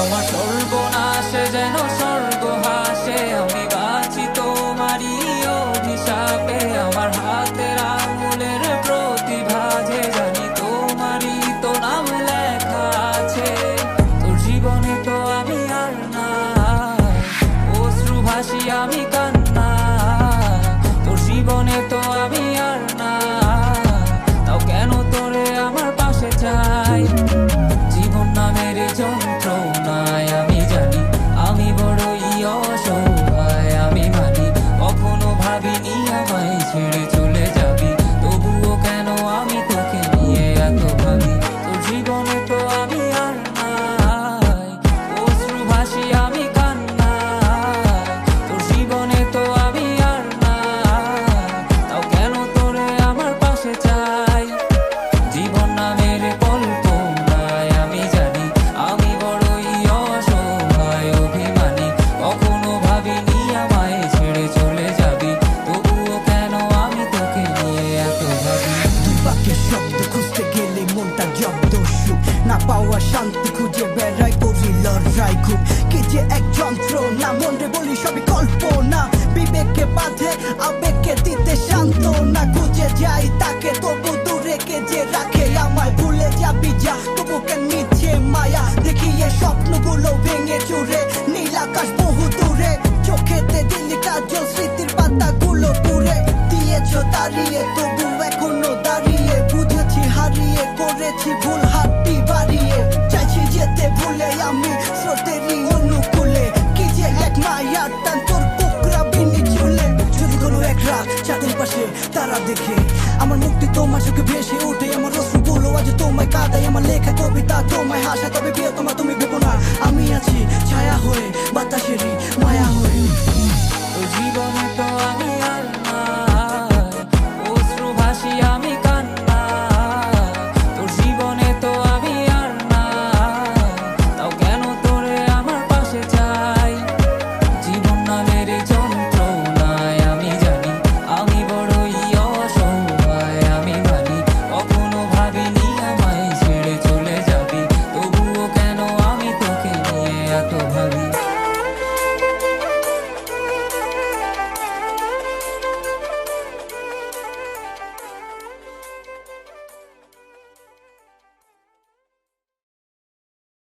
আমার সর্বনাশে যেন স্বর্গ হাসে, আমি বাঁচি তোমারই অভিশাপে। আমার হাতের আঙুলের প্রতিভা যে জানি তোমারই তো নাম লেখা আছে। তোর জীবনে তো আমি আর না, অশ্রু ভাসি আমি কান্না। তোর জীবনে তো আমি আর না, তাও কেন তোরে আমার পাশে চাই। জীবন নামের যন্ত্রণায় আমি জানি আমি বড়ই অসহায়। আমি মানি কখনো ভাবিনি আমায় ছেড়ে চলে যাবি, তবুও কেন আমি তোকে নিয়ে এত ভাবি। তোর জীবনে তো আমি আর নাই, অশ্রু ভাসি আমি কান্না। তোর জীবনে তো আমি আর না, তাও কেন তোরে আমার পাশে চাই। জীবন নামের কল্পনায় আমি জানি আমি বড়ই অসহায় অভিমানী। কখনো ভাবিনি আমায় ছেড়ে চলে যাবি, তবুও কেন আমি তোকে নিয়ে এত ভাবি। দুই বাক্যের শব্দ খুঁজতে গেলে মনটা জব্দ, সুখ না পাওয়া শান্তি খুঁজে বেড়াই করি লড়াই। খুব কি যে এক যন্ত্রণা, মনরে বলি সবই কল্পনা। বিবেককে বাঁধে আবেগকে দিতে সান্ত্বনা, খুঁজে যাই তাকে তবু দূরে কে যে রাখে আমায়। ভুলে যাবি যা তবু কেন মিছে মায়া, দেখি এ স্বপ্নগুলো ভেঙে চুরে নীল আকাশ বহু দূরে। চোখেতে দিলি কাজল স্মৃতির পাতাগুলো পুড়ে দিয়েছ দাঁড়িয়ে, তবু এখনো দাঁড়িয়ে। বুঝেছি হারিয়ে করেছি ভুল, হাতটি বাড়িয়ে চাইছি যেতে ভুলে আমি স্রোতেরই অনুকূলে। কি যে এক মায়ার টান তোর কুকরা বিনি চুলে। যদি কোনো এক রাত চাঁদের পাশে তারা দেখে আমার মুক্তি তোমার চোখে ভেসে ওঠে। আমার অশ্রুগুলো আজ তোমায় কাঁদাই, আমার লেখা কবিতা তোমায় হাসা। তবে বিয়ে তোমার তুমি ভেবো না, আমি আছি ছায়া হয়ে বাতাসেরই